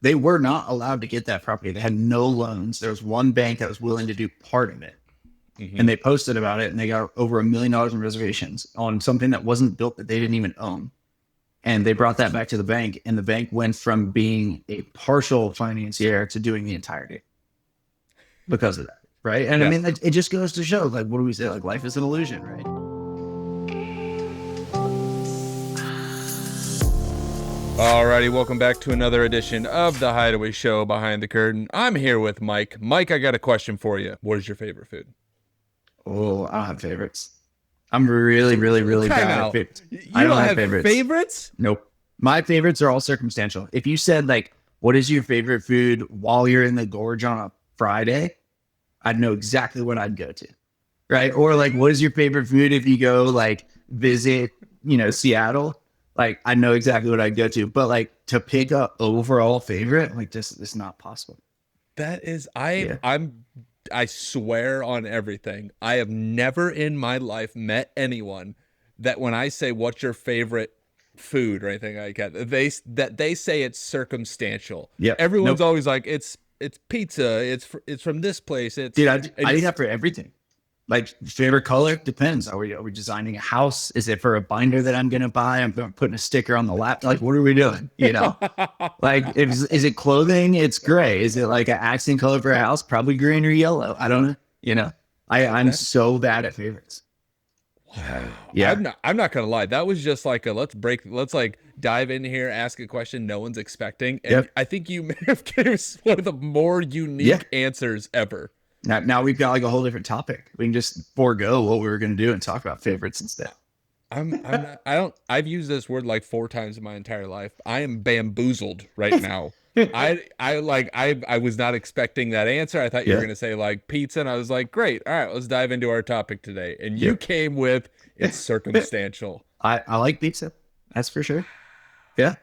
They were not allowed to get that property. They had no loans. There was one bank that was willing to do part of it. Hmm. And they posted about it and they got over $1 million in reservations on something that wasn't built that they didn't even own. And they brought that back to the bank, and the bank went from being a partial financier to doing the entirety because of that. Right. And I Yeah. mean, it just goes to show, like, what do we say? Like, life is an illusion, right? Alrighty, welcome back to another edition of the Hideaway Show Behind the Curtain. I'm here with Mike. Mike, I got a question for you. What is your favorite food? Oh, I don't have favorites. I'm really, really, really Time bad at out. favorites. I You don't don't have have favorites. favorites? Nope. My favorites are all circumstantial. If you said, like, what is your favorite food while you're in the gorge on a Friday, I'd know exactly what I'd go to. Right. Or like, what is your favorite food if you go like visit, Seattle? Like, I know exactly what I'd go to. But like to pick a overall favorite, like, just it's not possible. That is, Yeah. I swear on everything. I have never in my life met anyone that when I say what's your favorite food or anything like that, they say it's circumstantial. Yep. Everyone's Nope. always like, it's pizza. It's from this place. Dude, And I eat it's that for everything. Like, favorite color depends. Are we designing a house? Is it for a binder that I'm gonna buy? I'm putting a sticker on the lap. Like, what are we doing? Like, if is it clothing? It's gray. Is it like an accent color for a house? Probably green or yellow. I don't know. I'm that. so bad at favorites. Wow. Yeah. I'm not gonna lie. That was just like a let's like dive in here, ask a question no one's expecting. And Yep. I think you may have given us one of the more Yeah. unique answers ever. Now we've got like a whole different topic. We can just forego what we were gonna do and talk about favorites instead. I'm not I don't I've used this word like 4 times in my entire life. I am bamboozled right now. I was not expecting that answer. I thought you were Yeah. gonna say like pizza, and I was like, great, all right, let's dive into our topic today. And you Yep. came with it's circumstantial. I like pizza. That's for sure. Yeah.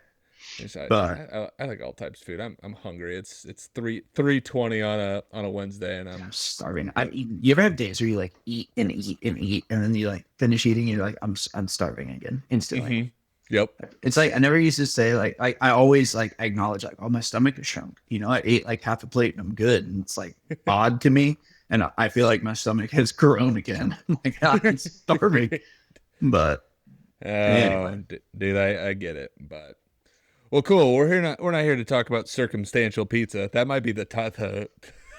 Which But I like all types of food. I'm hungry. It's 3:20 on a Wednesday, and I'm I'm starving. you know, You ever have days where you like eat and eat and eat, and then you like finish eating, and you're like, I'm starving again instantly. mhm. Yep. It's like I never used to say like I always like acknowledge like, oh, my stomach is shrunk. I ate like half a plate and I'm good, and it's like odd to me, and I feel like my stomach has grown again. Like, I'm starving, but anyway. Oh, dude, I get it, but well, cool. We're not here to talk about circumstantial pizza. That might be the title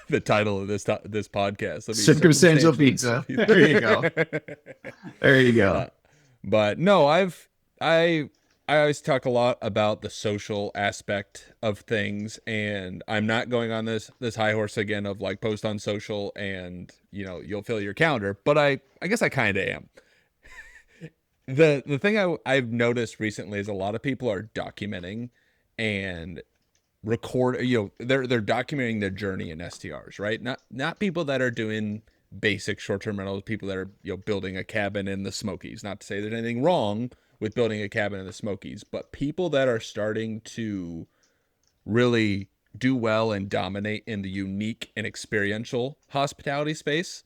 of this podcast. It'll be Circumstantial circumstantial pizza. There you go. pizza. There you uh, go. but no, I I always talk a lot about the social aspect of things, and I'm not going on this high horse again of like post on social and you'll fill your calendar, but I guess I kind of am. The thing I've noticed recently is a lot of people are documenting and record they're documenting their journey in STRs, right? Not people that are doing basic short-term rentals, people that are building a cabin in the Smokies. Not to say there's anything wrong with building a cabin in the Smokies, but people that are starting to really do well and dominate in the unique and experiential hospitality space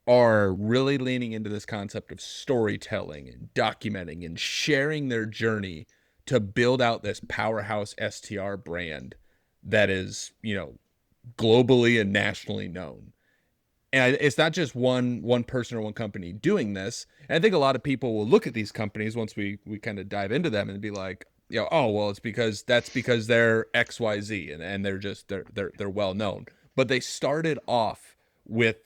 are really leaning into this concept of storytelling and documenting and sharing their journey to build out this powerhouse STR brand that is, globally and nationally known. And it's not just one person or one company doing this. And I think a lot of people will look at these companies once we kind of dive into them and be like, oh well, it's because they're XYZ and they're well known. But they started off with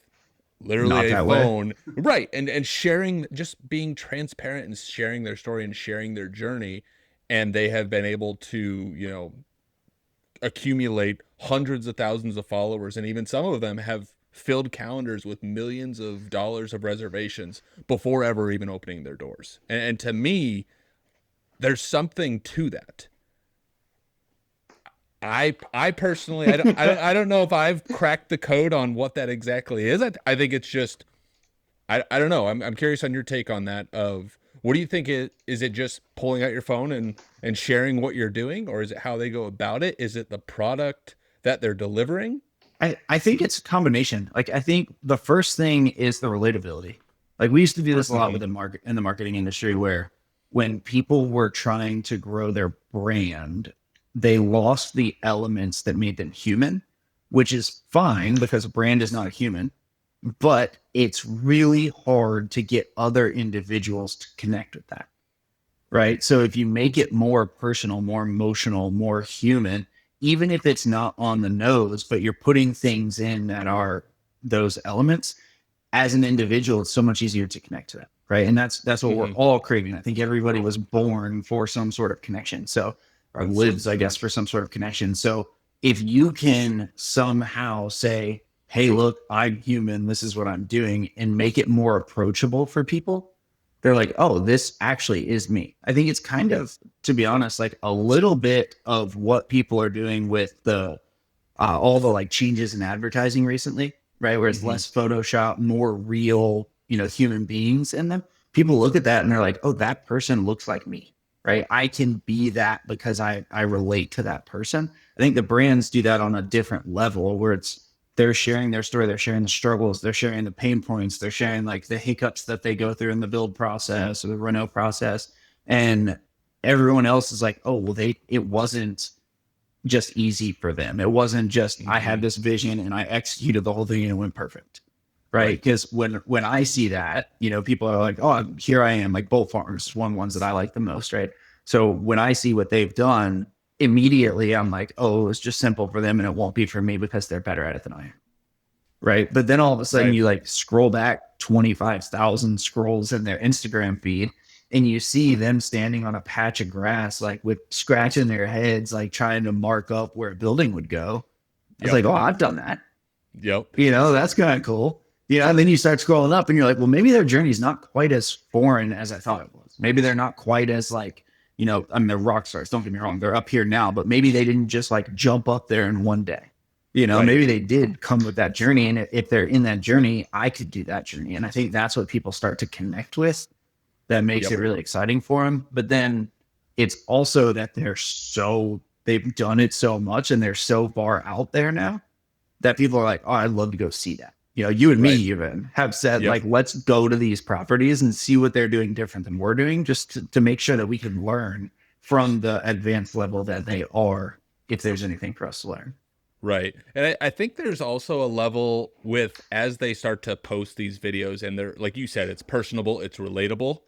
literally Not a that way. phone, right? And sharing, just being transparent and sharing their story and sharing their journey. And they have been able to, accumulate hundreds of thousands of followers, and even some of them have filled calendars with millions of dollars of reservations before ever even opening their doors. And to me, there's something to that. I personally, I don't know if I've cracked the code on what that exactly is. I think it's just, I don't know. I'm curious on your take on that. Of what do you think is it just pulling out your phone and sharing what you're doing, or is it how they go about it? Is it the product that they're delivering? I think it's a combination. Like, I think the first thing is the relatability. Like, we used to do this a lot Hmm. with the marketing industry, where when people were trying to grow their brand, they lost the elements that made them human, which is fine because a brand is not a human, but it's really hard to get other individuals to connect with that. Right. So if you make it more personal, more emotional, more human, even if it's not on the nose, but you're putting things in that are those elements, as an individual, it's so much easier to connect to that. Right. And that's what we're all craving. I think everybody was born for some sort of connection. So, or lives, I guess, for some sort of connection. So if you can somehow say, hey, look, I'm human, this is what I'm doing, and make it more approachable for people, they're like, oh, this actually is me. I think it's kind of, to be honest, like a little bit of what people are doing with the all the like changes in advertising recently, right? Where it's less Photoshop, more real, human beings in them. People look at that and they're like, oh, that person looks like me, right? I can be that because I relate to that person. I think the brands do that on a different level where they're sharing their story, they're sharing the struggles, they're sharing the pain points, they're sharing like the hiccups that they go through in the build process or the Renault process. And everyone else is like, oh, well, it wasn't just easy for them. It wasn't just I had this vision and I executed the whole thing and it went perfect. Right. Because when I see that, people are like, oh, here I am, like Bolt Farm is one of the ones that I like the most. Right. So when I see what they've done, immediately I'm like, oh, it's just simple for them and it won't be for me because they're better at it than I am. Right. But then all of a sudden you like scroll back 25,000 scrolls in their Instagram feed and you see them standing on a patch of grass, like with scratching their heads, like trying to mark up where a building would go. It's like, oh, I've done that. Yep. That's kind of cool. And then you start scrolling up and you're like, well, maybe their journey is not quite as foreign as I thought it was. Maybe they're not quite as like, I mean, they're rock stars. Don't get me wrong. They're up here now, but maybe they didn't just like jump up there in one day. Maybe they did come with that journey. And if they're in that journey, I could do that journey. And I think that's what people start to connect with. That makes it really exciting for them. But then it's also that they've done it so much and they're so far out there now that people are like, oh, I'd love to go see that. You and me even have said like, let's go to these properties and see what they're doing different than we're doing just to make sure that we can learn from the advanced level that they are, if there's anything for us to learn. Right. And I think there's also a level with as they start to post these videos and they're, like you said, it's personable, it's relatable.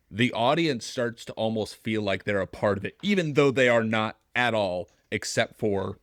The audience starts to almost feel like they're a part of it, even though they are not at all, except for,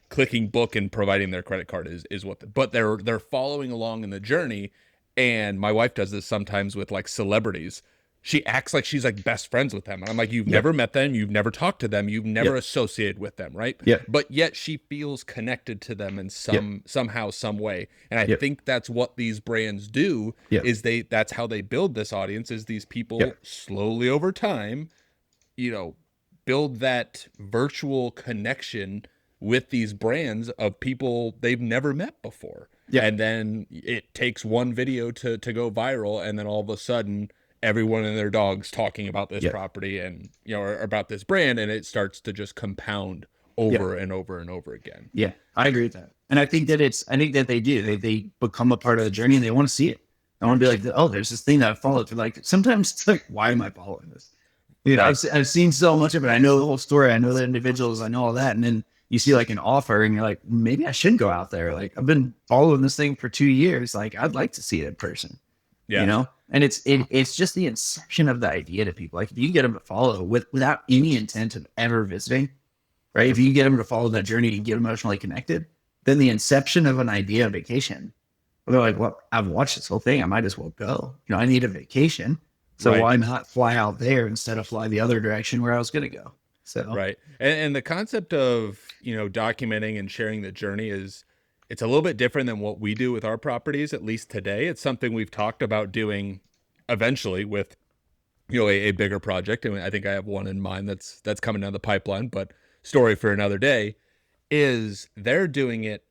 clicking book and providing their credit card is what, but they're following along in the journey. And my wife does this sometimes with like celebrities. She acts like she's like best friends with them. And I'm like, you've never met them. You've never talked to them. You've never associated with them. Right. Yeah. But yet she feels connected to them in somehow, some way. And I think that's what these brands do is that's how they build this audience is these people slowly over time, build that virtual connection with these brands of people they've never met before. Yeah. And then it takes one video to go viral. And then all of a sudden, everyone and their dogs talking about this property and, or about this brand. And it starts to just compound over and over and over again. Yeah, I agree with that. And I think that they do. They become a part of the journey and they want to see it. I want to be like, oh, there's this thing that I followed. Like sometimes it's like, why am I following this? I've seen so much of it. I know the whole story. I know the individuals. I know all that. And then you see like an offer and you're like, maybe I should go out there. Like I've been following this thing for 2 years. Like I'd like to see it in person, and it's just the inception of the idea to people. Like if you get them to follow without any intent of ever visiting, right? If you get them to follow that journey and get emotionally connected, then the inception of an idea of vacation, they're like, well, I've watched this whole thing. I might as well go, I need a vacation. So why not fly out there instead of fly the other direction where I was going to go? So, right. And the concept of, documenting and sharing the journey it's a little bit different than what we do with our properties, at least today. It's something we've talked about doing eventually with, a bigger project. And I think I have one in mind that's coming down the pipeline, but story for another day is they're doing it,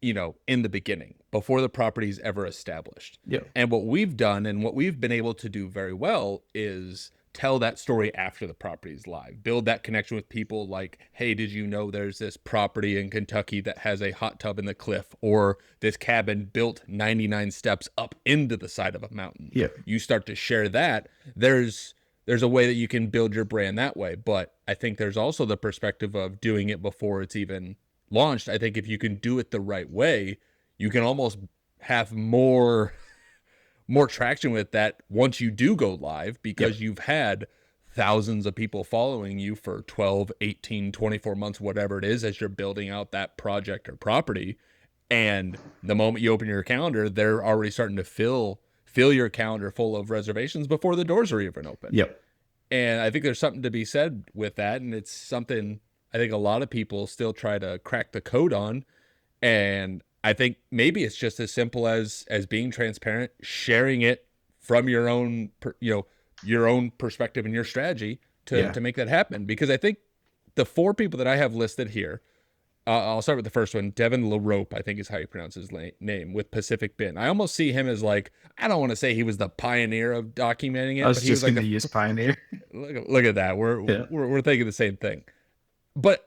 in the beginning before the property's ever established. Yeah. And what we've done and what we've been able to do very well is tell that story after the property's live, build that connection with people like, hey, did you know there's this property in Kentucky that has a hot tub in the cliff or this cabin built 99 steps up into the side of a mountain? Yeah. You start to share that. There's there's a way that you can build your brand that way. But I think there's also the perspective of doing it before it's even launched. I think if you can do it the right way, you can almost have more traction with that once you do go live, because you've had thousands of people following you for 12, 18, 24 months, whatever it is, as you're building out that project or property. And the moment you open your calendar, they're already starting to fill your calendar full of reservations before the doors are even open. Yep. And I think there's something to be said with that. And it's something I think a lot of people still try to crack the code on. And I think maybe it's just as simple as being transparent, sharing it from your own, your own perspective and your strategy to make that happen. Because I think the 4 people that I have listed here, I'll start with the first one. Devin LaRope, I think is how you pronounce his name, with Pacific Bin. I almost see him as like, I don't want to say he was the pioneer of documenting it. I was but just he was going like to use pioneer. look at that. We're thinking the same thing. But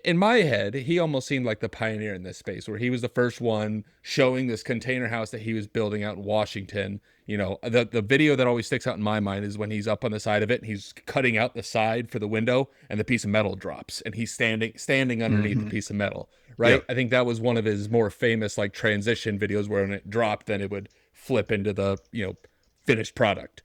in my head, he almost seemed like the pioneer in this space, where he was the first one showing this container house that he was building out in Washington. The video that always sticks out in my mind is when he's up on the side of it and he's cutting out the side for the window and the piece of metal drops and he's standing underneath the piece of metal, right? Yep. I think that was one of his more famous like transition videos, where when it dropped, then it would flip into the, finished product.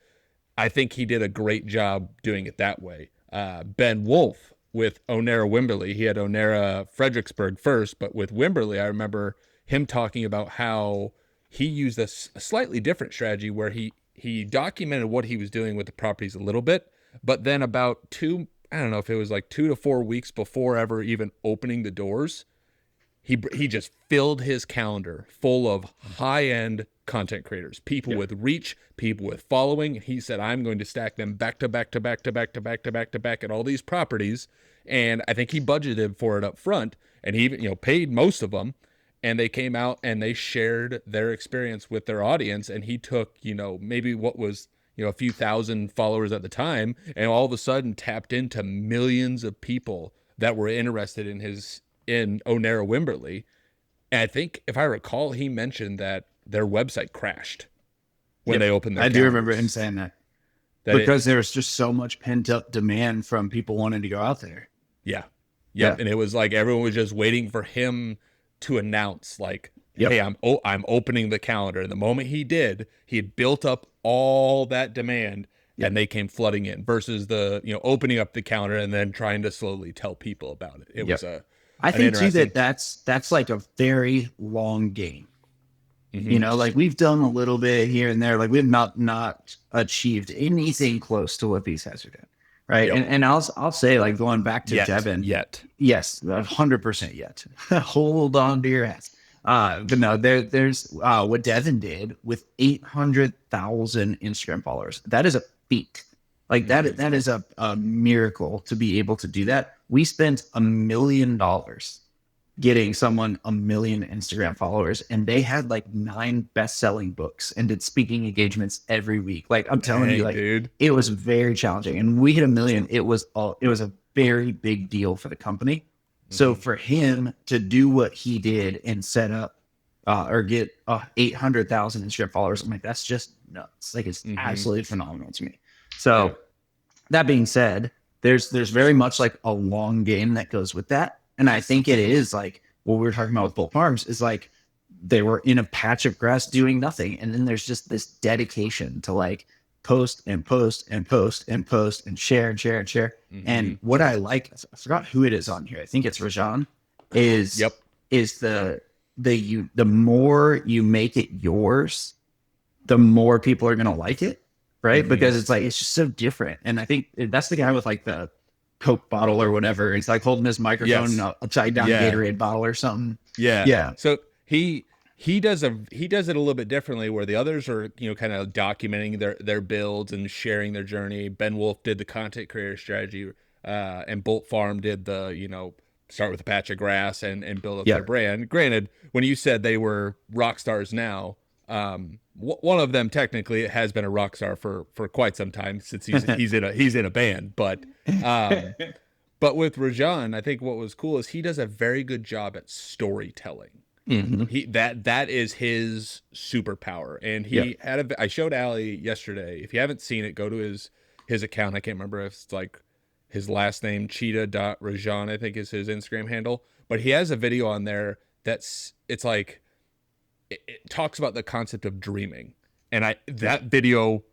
I think he did a great job doing it that way. Ben Wolf with Onera Wimberley, he had Onera Fredericksburg first, but with Wimberley, I remember him talking about how he used a slightly different strategy, where he documented what he was doing with the properties a little bit, but then about I don't know if it was like 2 to 4 weeks before ever even opening the doors, he just filled his calendar full of high-end content creators, people with reach, people with following. And he said, I'm going to stack them back to back to back to back to back to back to back at all these properties. And I think he budgeted for it up front, and he even, paid most of them. And they came out and they shared their experience with their audience. And he took, maybe what was, a few thousand followers at the time, and all of a sudden tapped into millions of people that were interested in Onera Wimberley. And I think, if I recall, he mentioned that their website crashed when they opened their I do remember calendars. him saying that because there was just so much pent up demand from people wanting to go out there. Yeah. And it was like everyone was just waiting for him to announce, like, hey, I'm opening the calendar. And the moment he did, he had built up all that demand, and they came flooding in, versus the, opening up the calendar and then trying to slowly tell people about it. It was I think too that's like a very long game. Like we've done a little bit here and there, like we've not achieved anything close to what these guys are doing. Right. And I'll say, like, going back to Devin, yes, 100% yet. Hold on to your ass. But no, there's what Devin did with 800,000 Instagram followers. That is a feat. Like that is a miracle to be able to do that. We spent $1 million getting someone 1 million Instagram followers, and they had like 9 best-selling books and did speaking engagements every week. Like, I'm telling you, like, dude, it was very challenging, and we hit 1 million. It was a very big deal for the company. So for him to do what he did and set up or get 800,000 Instagram followers, I'm like, that's just nuts. Like, it's absolutely phenomenal to me. So that being said, there's very much like a long game that goes with that. And I think it is like what we were talking about with Bolt Farms is like they were in a patch of grass doing nothing. And then there's just this dedication to like post and post and post and post and share and share and share. And what I like, I forgot who it is on here. I think it's Rajan, is the more you make it yours, the more people are going to like it. Right. Because it's like, it's just so different. And I think that's the guy with like the Coke bottle or whatever. It's like holding his microphone upside down Gatorade bottle or something. Yeah. So he does it a little bit differently, where the others are, kind of documenting their builds and sharing their journey. Ben Wolf did the content creator strategy, and Bolt Farm did the, start with a patch of grass and build up their brand. Granted, when you said they were rock stars now, one of them technically has been a rock star for quite some time, since he's in a band, but with Rajan, I think what was cool is he does a very good job at storytelling. That is his superpower. And I showed Allie yesterday. If you haven't seen it, go to his his account. I can't remember if it's like his last name, Cheetah.Rajan, I think is his Instagram handle. But he has a video on there it's like it talks about the concept of dreaming. And that video,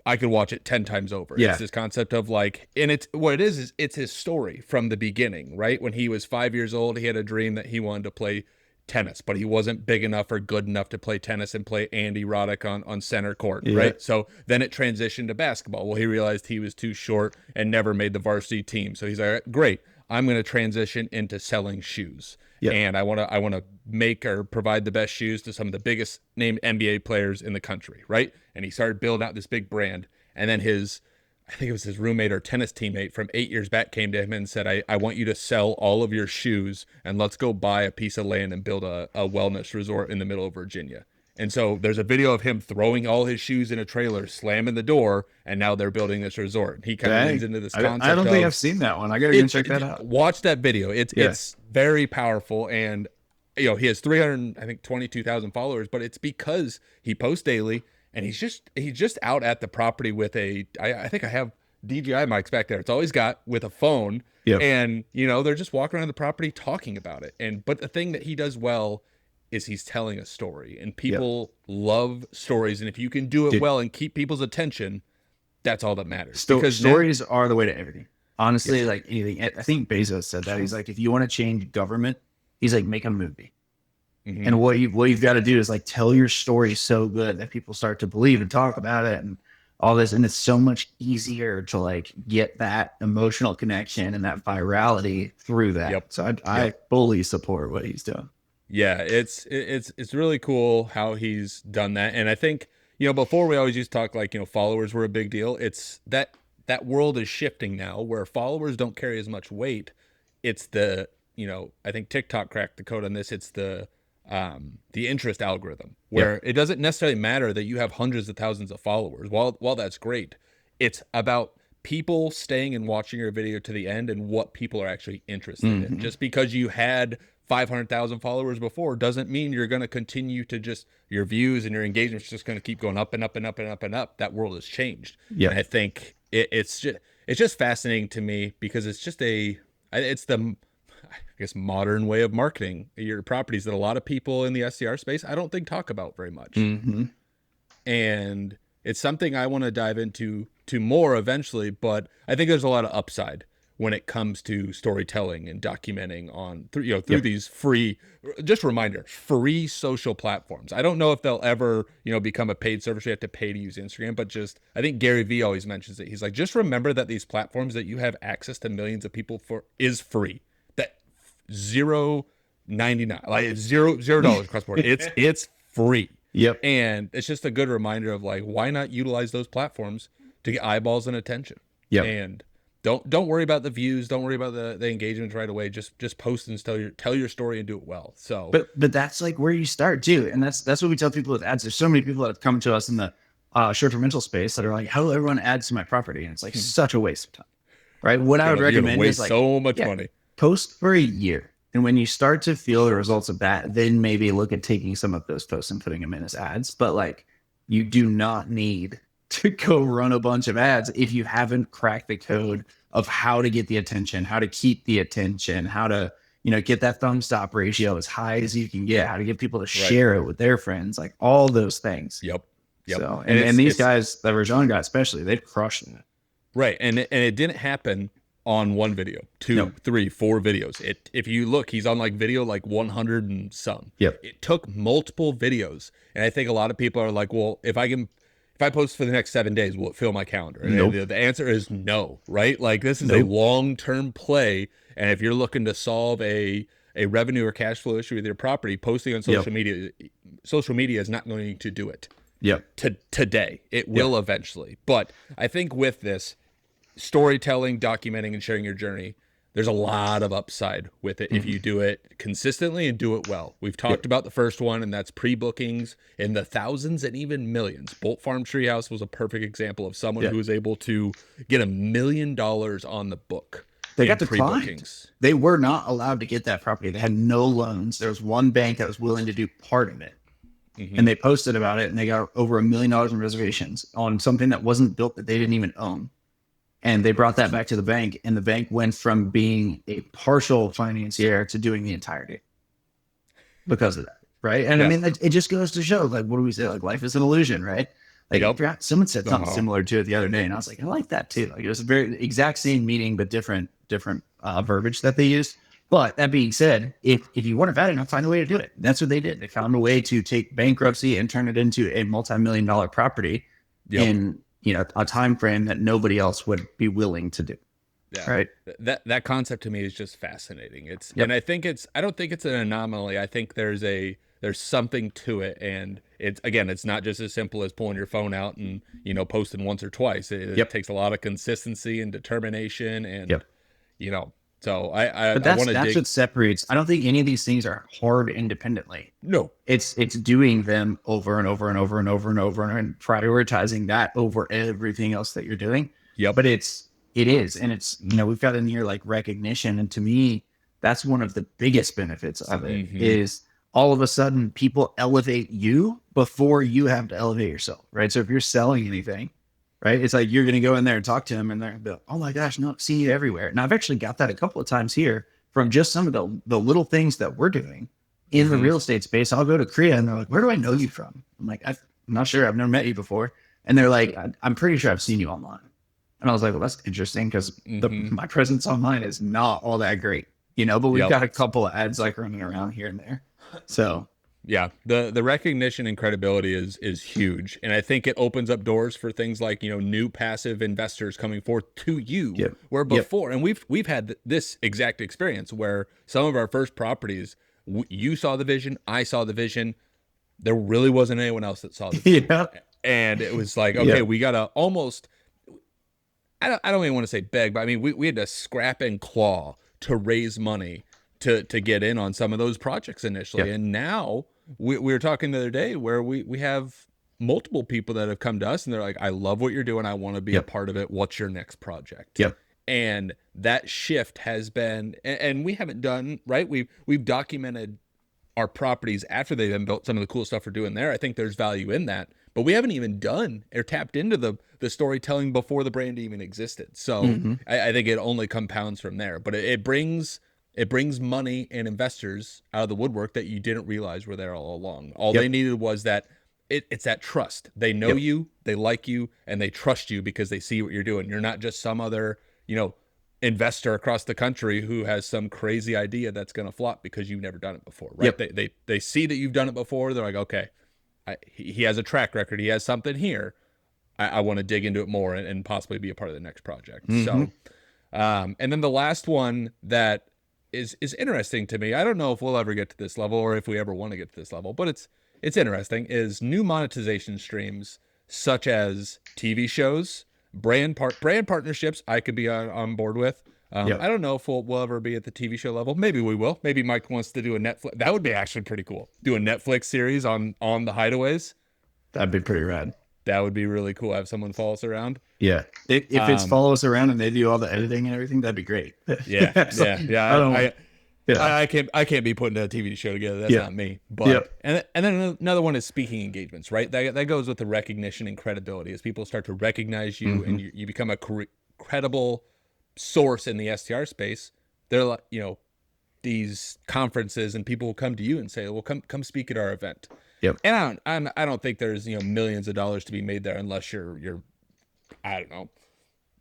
I could watch it 10 times over. Yeah. It's this concept of like, and it's what it is it's his story from the beginning, right? When he was 5 years old, he had a dream that he wanted to play tennis, but he wasn't big enough or good enough to play tennis and play Andy Roddick on center court, right? So then it transitioned to basketball. Well, he realized he was too short and never made the varsity team. So he's like, great, I'm going to transition into selling shoes. And I want to make or provide the best shoes to some of the biggest named NBA players in the country, right? And he started building out this big brand. And then I think it was his roommate or tennis teammate from 8 years back came to him and said, I want you to sell all of your shoes and let's go buy a piece of land and build a wellness resort in the middle of Virginia. And so there's a video of him throwing all his shoes in a trailer, slamming the door, and now they're building this resort. And he kind of leans into this concept. I don't think I've seen that one. I gotta go check that out. Watch that video. It's very powerful, and he has 22,000 followers, but it's because he posts daily, and he's just out at the property with I think I have DJI mics back there. It's all he's got with a phone, and they're just walking around the property talking about it. But the thing that he does well is he's telling a story, and people love stories. And if you can do it well and keep people's attention, that's all that matters. Because stories are the way to everything. Honestly, like anything. I think Bezos said that. He's like, if you want to change government, he's like, make a movie. Mm-hmm. And what you've got to do is like tell your story so good that people start to believe and talk about it and all this. And it's so much easier to like get that emotional connection and that virality through that. So I fully support what he's doing. Yeah, it's really cool how he's done that. And I think, before we always used to talk like, followers were a big deal. It's that world is shifting now where followers don't carry as much weight. It's I think TikTok cracked the code on this. It's the interest algorithm where it doesn't necessarily matter that you have hundreds of thousands of followers. While that's great, it's about people staying and watching your video to the end and what people are actually interested in. Just because you had 500,000 followers before doesn't mean you're going to continue to just your views and your engagement's just going to keep going up and up and up and up and up. That world has changed. And I think it's just fascinating to me because it's the modern way of marketing your properties that a lot of people in the SDR space I don't think talk about very much. And it's something I want to dive into more eventually, but I think there's a lot of upside when it comes to storytelling and documenting on through these free, just a reminder, free social platforms. I don't know if they'll ever, become a paid service. You have to pay to use Instagram, but I think Gary Vee always mentions it. He's like, just remember that these platforms that you have access to millions of people for is free. That $0.99, like $0 across board. It's free. And it's just a good reminder of like, why not utilize those platforms to get eyeballs and attention? And don't worry about the views. Don't worry about the engagement right away. Just post and tell your story and do it well. So, but that's like where you start too, and that's what we tell people with ads. There's so many people that have come to us in the short-term rental space that are like, how do I run ads to my property? And it's like such a waste of time, right? What I would recommend is like so much money. Post for a year, and when you start to feel the results of that, then maybe look at taking some of those posts and putting them in as ads. But like, you do not need to go run a bunch of ads if you haven't cracked the code of how to get the attention, how to keep the attention, how to, get that thumb stop ratio as high as you can get, how to get people to share it with their friends, like all those things. So, and these guys, the Rajan guy especially, they've crushed it. Right. And it didn't happen on one video, 2, 3, 4 videos. If you look, he's on like video like 100 and some. It took multiple videos. And I think a lot of people are like, well, if I post for the next 7 days, will it fill my calendar? And the answer is no, right? Like this is a long-term play. And if you're looking to solve a revenue or cash flow issue with your property, posting on social media is not going to do it. Today, it will eventually. But I think with this storytelling, documenting, and sharing your journey, there's a lot of upside with it if you do it consistently and do it well. We've talked about the first one, and that's pre-bookings in the thousands and even millions. Bolt Farm Treehouse was a perfect example of someone who was able to get $1 million on the book. They got declined. They were not allowed to get that property. They had no loans. There was one bank that was willing to do part of it. And they posted about it, and they got over $1 million in reservations on something that wasn't built, that they didn't even own. And they brought that back to the bank, and the bank went from being a partial financier to doing the entirety because of that. Right. And I Yeah. mean, it just goes to show, like, what do we say? Like, life is an illusion, right? Like, Yep. someone said something Uh-huh. similar to it the other day, and I was like, I like that too. Like, it was a very exact same meaning, but different verbiage that they used. But that being said, if you weren't bad enough, find a way to do it. That's what they did. They found a way to take bankruptcy and turn it into a multi-million-dollar property Yep. in a time frame that nobody else would be willing to do. Yeah. Right. That concept to me is just fascinating. Yep. I don't think it's an anomaly. I think there's something to it, and it's not just as simple as pulling your phone out and posting once or twice. It Yep. takes a lot of consistency and determination, and Yep. you know. So I But I want to that's dig. what separates. I don't think any of these things are hard independently. No. It's doing them over and over and over and over and over and prioritizing that over everything else that you're doing. Yep. But it is, and it's we've got in here like recognition, and to me, that's one of the biggest benefits of it is all of a sudden people elevate you before you have to elevate yourself, right? So if you're selling anything, right, it's like you're going to go in there and talk to them, and they're like, oh my gosh, no, see you everywhere. And I've actually got that a couple of times here from just some of the little things that we're doing in the real estate space. I'll go to Korea, and they're like, where do I know you from? I'm like, I'm not sure. I've never met you before. And they're like, I'm pretty sure I've seen you online. And I was like, well, that's interesting because my presence online is not all that great, but we've Yep. got a couple of ads like running around here and there. So Yeah, the recognition and credibility is huge, and I think it opens up doors for things like new passive investors coming forth to you. Yep. Where before, and we've had this exact experience where some of our first properties, you saw the vision, I saw the vision, there really wasn't anyone else that saw the vision, yeah, and it was like, okay, we gotta almost, I don't even want to say beg, but I mean we had to scrap and claw to raise money to get in on some of those projects initially, and now. We were talking the other day where we have multiple people that have come to us and they're like, I love what you're doing. I want to be a part of it. What's your next project? Yep. And that shift has been, and we haven't done, right? We've documented our properties after they've been built, some of the cool stuff we're doing there. I think there's value in that, but we haven't even done or tapped into the storytelling before the brand even existed. So I think it only compounds from there, but it brings money and investors out of the woodwork that you didn't realize were there all along. All they needed was that it's that trust. They know you, they like you, and they trust you because they see what you're doing. You're not just some other, investor across the country who has some crazy idea that's going to flop because you've never done it before, right? They see that you've done it before. They're like, okay, he has a track record. He has something here. I want to dig into it more and possibly be a part of the next project. So, and then the last one that is interesting to me. I don't know if we'll ever get to this level or if we ever want to get to this level, but it's interesting, is new monetization streams such as TV shows, brand partnerships I could be on board with. I don't know if we'll ever be at the TV show level. Maybe we will. Maybe Mike wants to do a Netflix. That would be actually pretty cool. Do a Netflix series on the hideaways. That'd be pretty rad. That would be really cool. Have someone follow us around. Yeah. If it's follow us around and they do all the editing and everything, that'd be great. Yeah. I can't be putting a TV show together. That's not me. But and then another one is speaking engagements, right? That goes with the recognition and credibility. As people start to recognize you and you become a credible source in the STR space, they're like, these conferences and people will come to you and say, well, come speak at our event. Yep. And I don't think there's millions of dollars to be made there unless you're I don't know,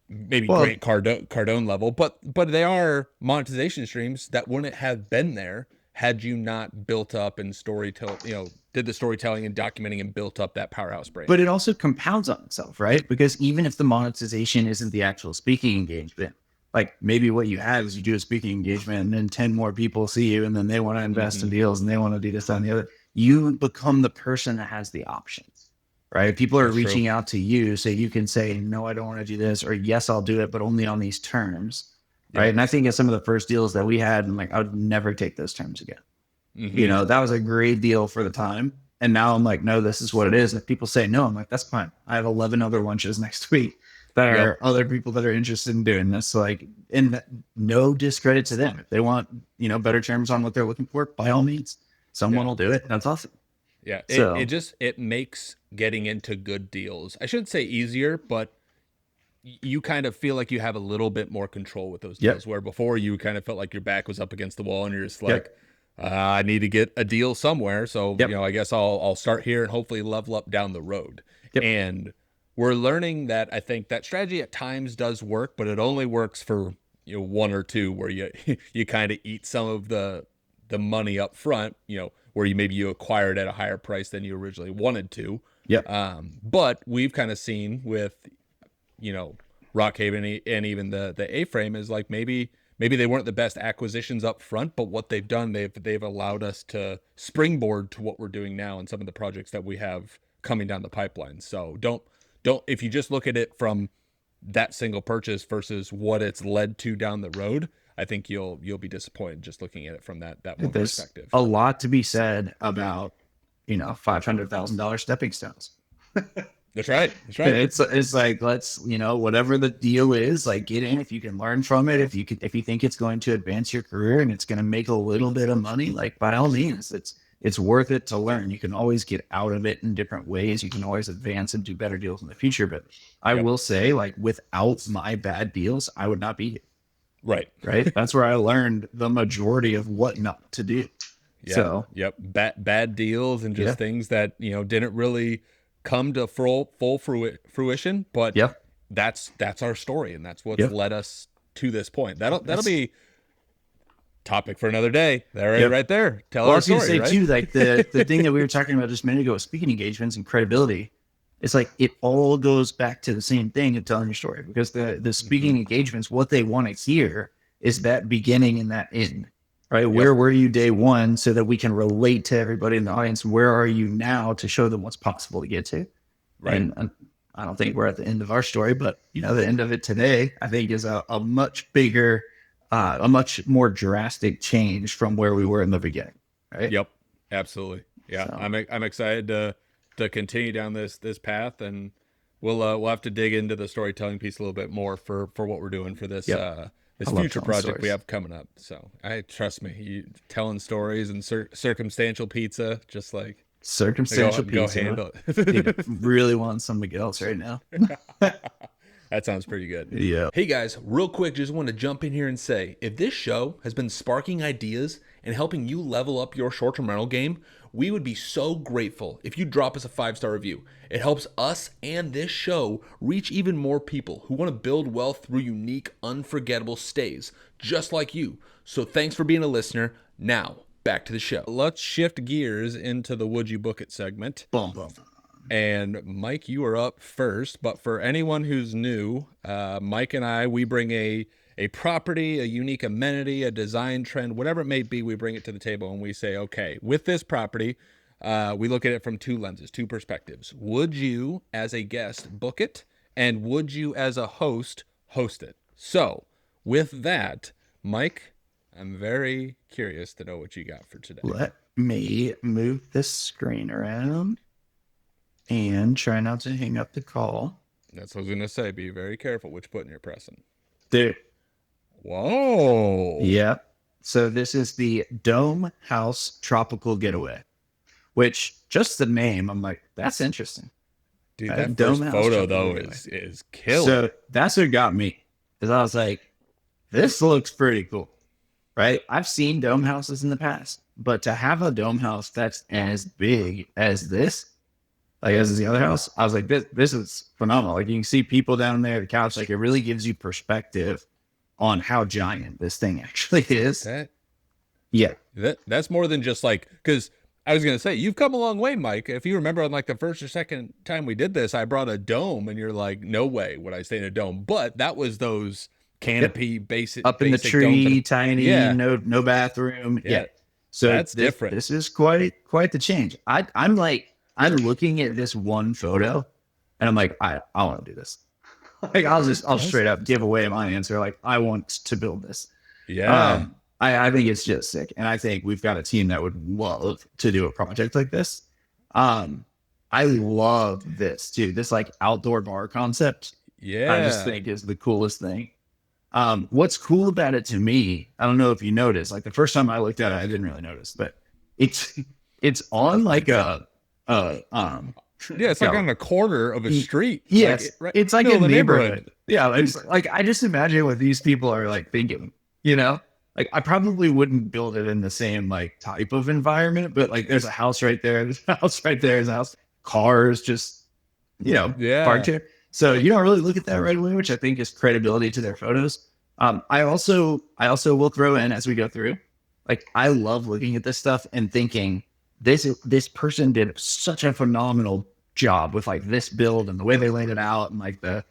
maybe Grant Cardone level, but they are monetization streams that wouldn't have been there had you not built up and did the storytelling and documenting and built up that powerhouse brand. But it also compounds on itself, right? Because even if the monetization isn't the actual speaking engagement, like maybe what you have is you do a speaking engagement and then 10 more people see you and then they want to invest in deals and they want to do this and the other. You become the person that has the options, right? People are reaching out to you so you can say, no, I don't want to do this, or yes, I'll do it, but only on these terms, right? And I think of some of the first deals that we had, and like, I would never take those terms again. That was a great deal for the time. And now I'm like, no, this is what it is. And if people say no, I'm like, that's fine. I have 11 other lunches next week that are other people that are interested in doing this. So like, and no discredit to them. If they want, better terms on what they're looking for, by all means, someone will do it. That's awesome. Yeah. It makes getting into good deals, I shouldn't say easier, but you kind of feel like you have a little bit more control with those Yep. deals, where before you kind of felt like your back was up against the wall and you're just Yep. like, I need to get a deal somewhere. So, Yep. I guess I'll start here and hopefully level up down the road. Yep. And we're learning that I think that strategy at times does work, but it only works for, one or two, where you you kind of eat some of the money up front, where you acquired at a higher price than you originally wanted to. Yep. But we've kind of seen with, Rockhaven and even the A-frame is like, maybe they weren't the best acquisitions up front, but what they've done, they've allowed us to springboard to what we're doing now and some of the projects that we have coming down the pipeline. So don't if you just look at it from that single purchase versus what it's led to down the road, I think you'll be disappointed just looking at it from that one There's perspective. a lot to be said about, $500,000 stepping stones. That's right. It's like, let's, whatever the deal is, like, get in. If you can learn from it, if you think it's going to advance your career and it's going to make a little bit of money, like, by all means, it's worth it to learn. You can always get out of it in different ways. You can always advance and do better deals in the future. But I will say, like, without my bad deals, I would not be here. Right. That's where I learned the majority of what not to do. Yeah. So, bad deals and just things that, didn't really come to full fruition, but that's our story, and that's what's led us to this point. That'll be topic for another day. Right there. Tell our story. I was going to say too, like the thing that we were talking about just a minute ago, speaking engagements and credibility. It's like it all goes back to the same thing of telling your story, because the speaking engagements, what they want to hear is that beginning and that end. Right. Where were you day one, so that we can relate to everybody in the audience? Where are you now, to show them what's possible to get to? Right. And I don't think we're at the end of our story, but the end of it today, I think, is a much bigger, a much more drastic change from where we were in the beginning. Right. Yep. Absolutely. Yeah. So, I'm excited to continue down this path, and we'll have to dig into the storytelling piece a little bit more for what we're doing for this this future project stories we have coming up. So trust me, you telling stories and circumstantial pizza, just like circumstantial pizza. Go handle it. Really want some Miguel's right now. That sounds pretty good. Yeah. Hey guys, real quick, just want to jump in here and say, if this show has been sparking ideas and helping you level up your short-term rental game, we would be so grateful if you drop us a 5-star review. It helps us and this show reach even more people who want to build wealth through unique, unforgettable stays, just like you. So thanks for being a listener. Now, back to the show. Let's shift gears into the Would You Book It segment. Boom, boom. And Mike, you are up first. But for anyone who's new, Mike and I, we bring a property, a unique amenity, a design trend, whatever it may be, we bring it to the table and we say, okay, with this property, we look at it from two lenses, two perspectives. Would you, as a guest, book it? And would you, as a host it? So with that, Mike, I'm very curious to know what you got for today. Let me move this screen around and try not to hang up the call. That's what I was going to say. Be very careful which button you're pressing. Dude. Whoa. Yep. So this is the Dome House Tropical Getaway, which just the name, I'm like, that's interesting. Dude, that first photo though is killer. So that's what got me, is I was like, this looks pretty cool, right? I've seen dome houses in the past, but to have a dome house that's as big as this, like as the other house, I was like, this is phenomenal. Like you can see people down there, the couch, like it really gives you perspective on how giant this thing actually is. That's more than just like, because I was going to say, you've come a long way, Mike. If you remember on like the first or second time we did this, I brought a dome and you're like, no way would I stay in a dome. But that was those canopy basic up in the tree, tiny, no bathroom. Yeah. So that's different. This is quite the change. I'm looking at this one photo and I'm like, I want to do this. Like I'll straight up give away my answer. Like I want to build this. Yeah. I think it's just sick. And I think we've got a team that would love to do a project like this. I love this too. This like outdoor bar concept. Yeah. I just think is the coolest thing. What's cool about it to me, I don't know if you noticed, like the first time I looked at it, I didn't really notice, but it's on like a Yeah, it's like Yeah. on the corner of a street. Yes, Like right it's in the like middle a of the neighborhood. Yeah, it's like I just imagine what these people are like thinking. You know, like I probably wouldn't build it in the same like type of environment, but like there's a house right there, there's a house right there, there's a house, cars just parked Yeah. here. So you don't really look at that right away, which I think is credibility to their photos. I also will throw in as we go through. Like I love looking at this stuff and thinking this person did such a phenomenal job with like this build and the way they laid it out and like the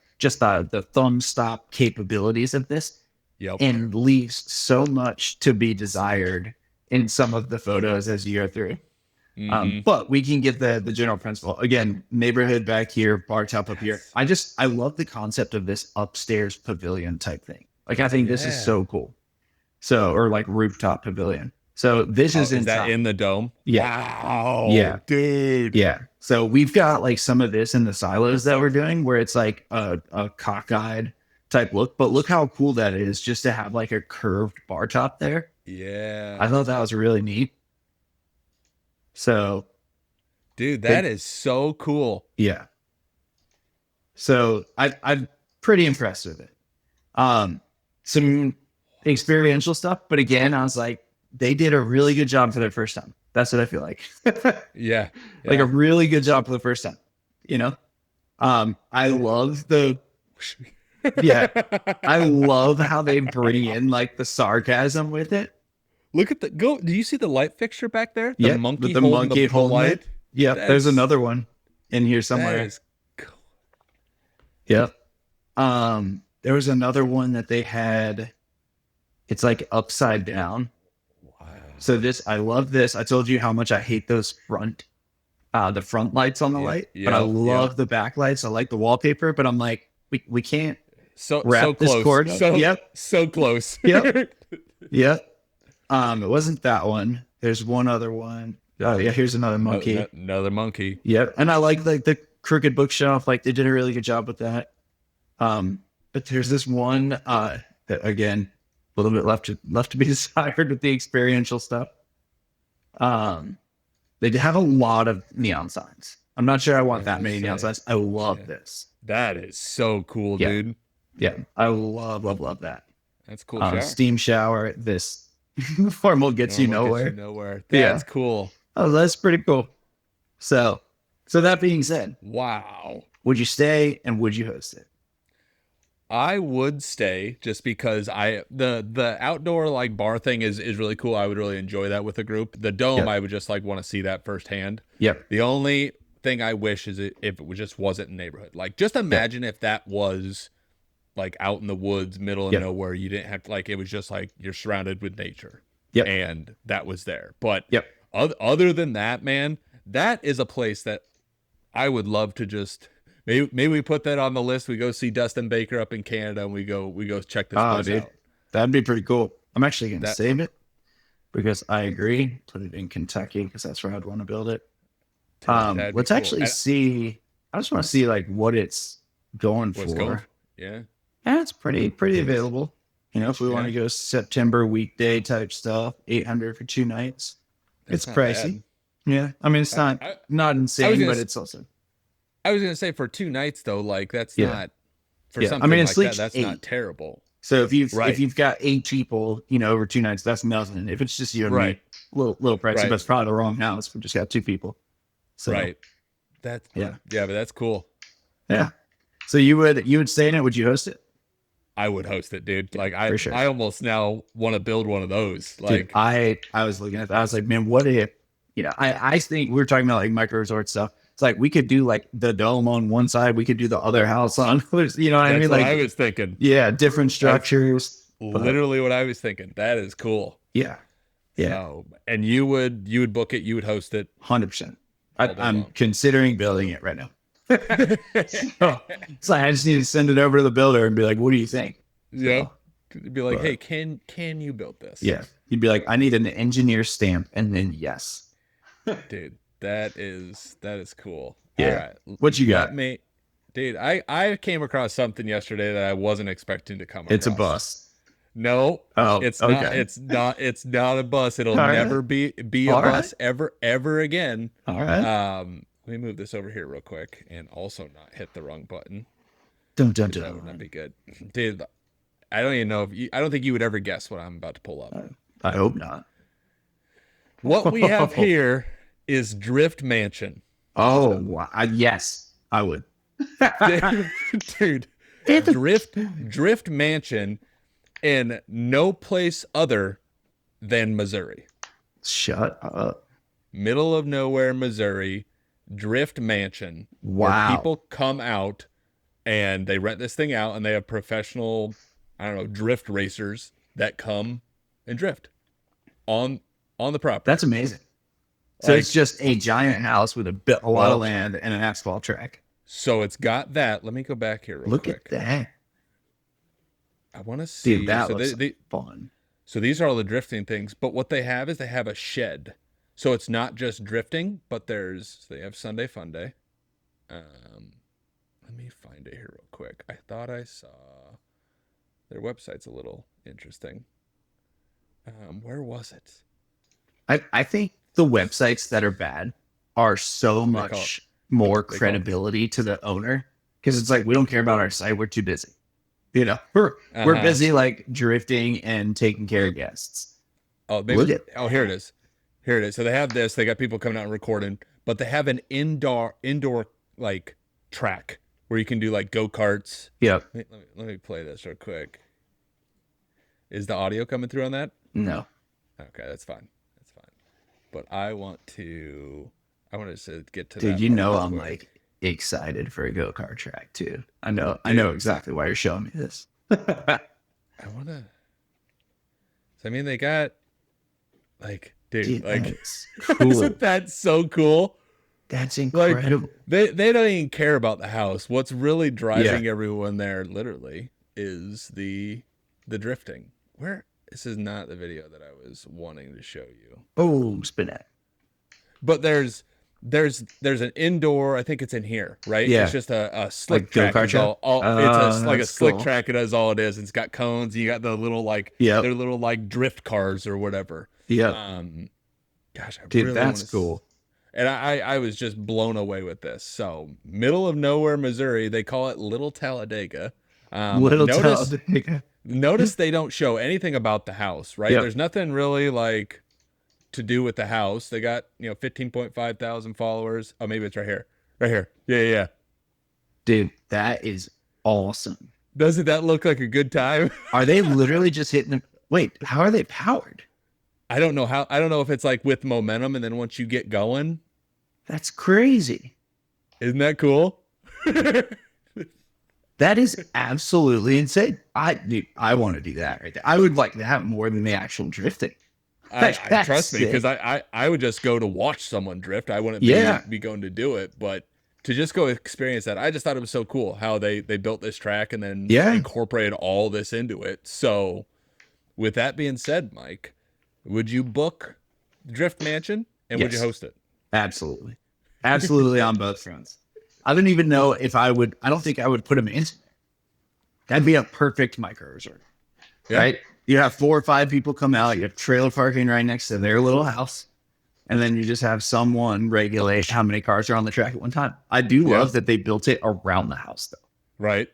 thumb stop capabilities of this, Yep. and leaves so much to be desired in some of the photos as you go through. Mm-hmm. But we can get the general principle. Again, neighborhood back here, bar top up here. I love the concept of this upstairs pavilion type thing. Like I think this is Yeah. so cool. So or like rooftop pavilion. So this Oh, is is that inside. in the dome? Yeah. Wow, Yeah. dude. Yeah. So we've got like some of this in the silos that we're doing where it's like a cockeyed type look. But look how cool that is just to have like a curved bar top there. I Yeah. thought that was really neat. So Dude, that they, is so cool. yeah. So I'm pretty impressed with it. Some experiential stuff, but again, I was like, they did a really good job for their first time. That's what I feel like. Yeah. Like Yeah. a really good job for the first time, you know? I love yeah, I love how they bring in like the sarcasm with it. Look at the go. Do you see the light fixture back there? The Yeah, monkey with the holding monkey the holding light. it. Yeah, there's That's another one in here that somewhere. is cool. Yep. There was another one that they had. It's like upside down. Wow. So this, I love this. I told you how much I hate those the front lights on the Yep. light, but I Yep. love the back lights. I like the wallpaper, but I'm like, we can't So wrap this close. cord up. So Yep. so close. Yep. Yep. It wasn't that one. There's one other one. Oh yeah, here's another monkey. Another monkey. Yep. And I like the crooked bookshelf. Like they did a really good job with that. But there's this one that again, a little bit left to be desired with the experiential stuff. They have a lot of neon signs. I'm not sure I want that many neon signs. I love this. That is so cool, Yeah. dude. Yeah, I love that. That's cool. Shower. Steam shower. This formal gets you Normal nowhere. gets you nowhere. That's cool. Oh, that's pretty cool. So that being said, Wow. would you stay and would you host it? I would stay just because the outdoor like bar thing is really cool. I would really enjoy that with a group. The dome, Yep. I would just like want to see that firsthand. Yep. The only thing I wish is if it just wasn't a neighborhood. Like just imagine if that was like out in the woods, middle of Yep. nowhere. You didn't have to like it was just like you're surrounded with nature. Yep. And that was there. But Yep. other than that, man, that is a place that I would love to just maybe we put that on the list. We go see Dustin Baker up in Canada and we go check this place Dude, out. that'd be pretty cool. I'm actually gonna save it because I agree. Put it in Kentucky because that's where I'd want to build it. That'd be Let's cool. actually see. I just want to see like what it's going What's for. going? Yeah. Yeah, it's pretty available. You know, if we want to go September weekday type stuff, 800 for 2 nights. That's it's not pricey. bad. Yeah, I mean it's not insane, but it's also. I was gonna say for 2 nights though, like that's not for Yeah. something I mean, like that. That's 8. not terrible. So if you've got 8 people, over 2 nights, that's nothing. If it's just you and me, little pricey, but it's probably the wrong house. We just got 2 people. So That's yeah, but that's cool. Yeah. So you would stay in it? Would you host it? I would host it, dude. Like for sure. I almost now want to build one of those. Like dude, I was looking at that. I was like, man, what if I think we were talking about like micro resort stuff. It's like we could do like the dome on one side, we could do the other house on what I mean? Like I was thinking. Yeah, different structures. Literally what I was thinking. That is cool. Yeah. Yeah. So, and you would book it, you would host it. 100%. I'm considering building it right now. It's like I just need to send it over to the builder and be like, what do you think? Yeah. Be like, hey, can you build this? Yeah. You'd be like, I need an engineer stamp, and then yes. Dude, that is cool. Yeah. All right. What you got? Dude, I came across something yesterday that I wasn't expecting to come across. It's a bus. No. Oh, it's okay. It's not a bus. It'll All never right. be a bus ever again. All right. Let me move this over here real quick and also not hit the wrong button. Dun, dun, That would not dun. be good. Dude, I don't even know if I don't think you would ever guess what I'm about to pull up. I hope not. What we have here is Drift Mansion. Oh, wow. Yes, I would. Dude, Drift Mansion in no place other than Missouri. Shut up. Middle of nowhere, Missouri, Drift Mansion. Where Wow. people come out and they rent this thing out and they have professional, I don't know, drift racers that come and drift on the property. That's amazing. So Like, it's just a giant house with a lot of land and an asphalt track. So it's got that. Let me go back here real quick. Look at that. I want to see. Dude, that so looks fun. So these are all the drifting things, but what they have is they have a shed. So it's not just drifting, but they have Sunday Fun Day. Let me find it here real quick. I thought I saw their website's a little interesting. Where was it? I think the websites that are bad are so much more credibility to the owner, because it's like, we don't care about our site. We're too busy. You know, we're busy like drifting and taking care of guests. Oh, maybe. Here it is. Here it is. So they have this. They got people coming out and recording, but they have an indoor like track where you can do like go-karts. Yep. Let me play this real quick. Is the audio coming through on that? No. Okay, that's fine. That's fine. But I want to get to that. Dude, you know I'm like excited for a go-kart track too. I know exactly why you're showing me this. I mean, they got like, dude, like, cool. Isn't that so cool? That's incredible. Like, they don't even care about the house. What's really driving everyone there, literally, is the drifting. This is not the video that I was wanting to show you. Oh, spin it. But there's an indoor. I think it's in here, right? Yeah. It's just a slick like track. It's like a slick cool. track. It is all it is. It's got cones. And you got the little their little like drift cars or whatever. Yeah. Gosh, dude, that's cool. And I was just blown away with this. So middle of nowhere, Missouri. They call it Little Talladega. Talladega. Notice they don't show anything about the house, right? Yep. There's nothing really like to do with the house. They got 15.5 thousand followers. Oh, maybe it's right here. Right here. Yeah. Dude, that is awesome. Doesn't that look like a good time? Are they literally just hitting them? Wait, how are they powered? I don't know how. I don't know if it's like with momentum, and then once you get going. That's crazy. Isn't that cool? That is absolutely insane. I want to do that right there. I would like that more than the actual drifting. Trust me, because I would just go to watch someone drift. I wouldn't be going to do it, but to just go experience that, I just thought it was so cool how they built this track and then incorporated all this into it. So with that being said, Mike, would you book Drift Mansion and would you host it? Absolutely. Absolutely on both fronts. I don't even know if I would. I don't think I would put them in. That'd be a perfect micro resort, right? You have 4 or 5 people come out. You have trailer parking right next to their little house. And then you just have someone regulate how many cars are on the track at one time. I do love that they built it around the house, though. Right.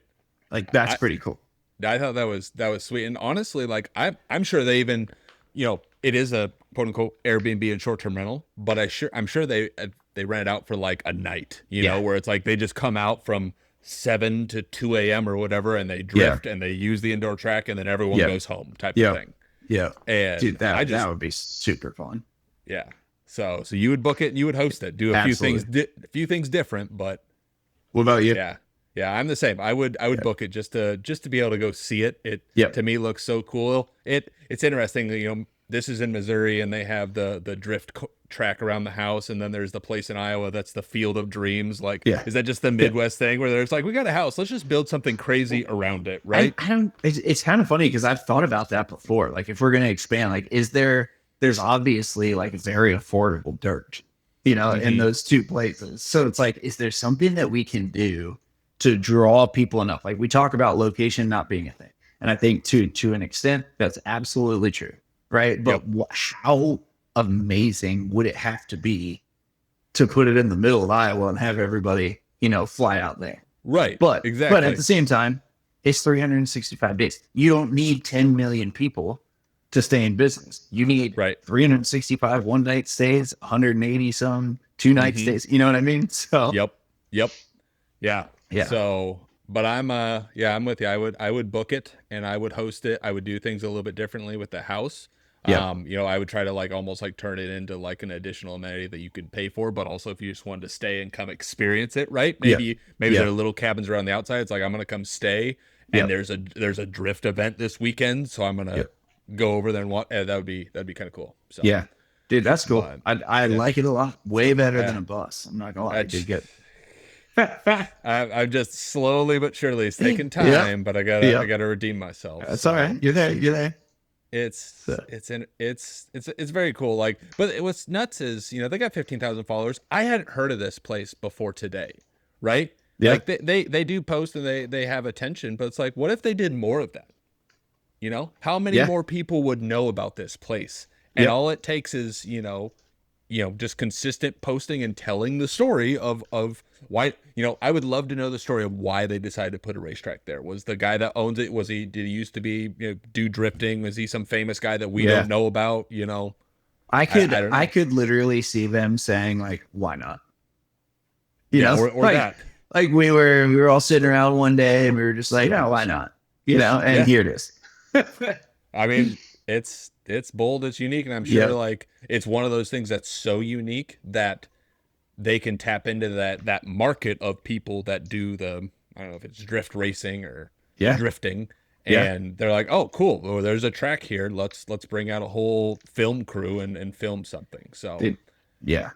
Like, that's pretty cool. I thought that was sweet. And honestly, like, I'm sure they even, it is a quote unquote Airbnb and short-term rental, but I'm sure they rent it out for like a night, where it's like they just come out from 7 to 2 a.m. or whatever, and they drift and they use the indoor track, and then everyone goes home type of thing. Yeah. And dude, that would be super fun. Yeah. So you would book it and you would host it, do a few things different, but what about you? Yeah, I'm the same. I would book it just to be able to go see it. It to me looks so cool. It's interesting. This is in Missouri, and they have the drift track around the house, and then there's the place in Iowa that's the Field of Dreams. Like, is that just the Midwest thing where there's like, we got a house, let's just build something crazy around it, right? I don't. It's kind of funny because I've thought about that before. Like, if we're gonna expand, like, there's obviously like very affordable dirt, in those two places. So it's like, is there something that we can do to draw people enough? Like, we talk about location not being a thing, and I think to an extent that's absolutely true, right? But how amazing would it have to be to put it in the middle of Iowa and have everybody, fly out there. Right. But at Exactly. the same time, it's 365 days. You don't need 10 million people to stay in business. You need Right. 365 one night stays, 180 some 2 night Mm-hmm. stays. You know what I mean? So Yep. Yep. Yeah. yeah, So, but I'm with you. I would book it and I would host it. I would do things a little bit differently with the house. yep, I would try to like almost like turn it into like an additional amenity that you could pay for, but also if you just wanted to stay and come experience it, right? yep, Maybe there are yep, little cabins around the outside. It's like I'm gonna come stay and yep, there's a drift event this weekend, so I'm gonna yep. go over there and watch. That'd be kind of cool. So, Yeah. Dude, that's cool. but I yeah, like it a lot. Way better than yeah. a bus. I'm not gonna lie, That's dude. Good. I'm just slowly but surely. It's taking Yep. time, but I Yep. gotta redeem myself. That's all So right. You're there. You're there. So, it's very cool. Like, but what's nuts is they got 15,000 followers. I hadn't heard of this place before today, right? yeah. Like they do post and they have attention, but it's like, what if they did more of that? How many Yeah. more people would know about this place? And Yep. all it takes is just consistent posting and telling the story of why. I would love to know the story of why they decided to put a racetrack there. Was the guy that owns it, did he used to be do drifting? Was he some famous guy that we Yeah. don't know about? I don't I know. could literally see them saying like, why not? Yeah, or Like that. we were all sitting around one day and we were just like, no, why not? And Yeah. here it is. I mean, it's bold, it's unique, and I'm sure Yeah. like it's one of those things that's so unique that they can tap into that market of people that do the, I don't know if it's drift racing or Yeah. drifting, Yeah. and they're like, oh cool, well, there's a track here, let's bring out a whole film crew and film something. So Dude, yeah.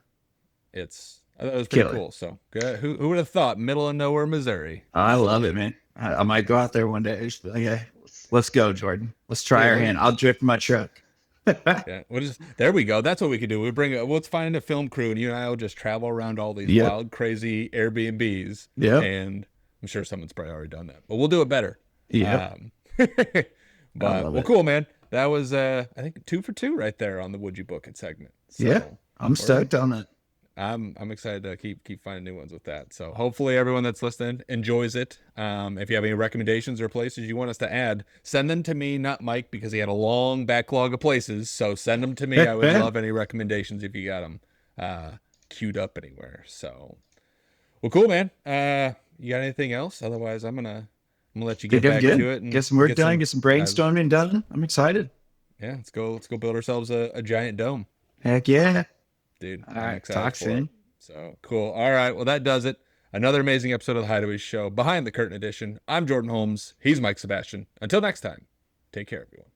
I thought it was pretty Killer. cool. So good. Who would have thought middle of nowhere Missouri? I love it, man. I might go out there one day. Just be like, hey, let's go, Jordan. Let's try Yeah, our hand. I'll drift my truck. yeah, there we go. That's what we could do. Let's find a film crew, and you and I will just travel around all these Yep. wild, crazy Airbnbs. Yep. And I'm sure someone's probably already done that, but we'll do it better. Yep. Um, I but love well, it. cool, man. That was I think 2 for 2 right there on the Would You Book It segment. So Yeah. I'm stoked on that. I'm excited to keep finding new ones with that. So hopefully everyone that's listening enjoys it. If you have any recommendations or places you want us to add, send them to me, not Mike, because he had a long backlog of places. So send them to me. I would love any recommendations if you got them queued up anywhere. So, well, cool, man. You got anything else? Otherwise, I'm gonna let you get back to it and Get some work done. Get some brainstorming done. I'm excited. yeah, let's go build ourselves a giant dome. Heck yeah. Dude, All I'm right. excited Talk for soon. it. So cool. All right. Well, that does it. Another amazing episode of the Hideaway Show, Behind the Curtain edition. I'm Jordan Holmes. He's Mike Sebastian. Until next time, take care, everyone.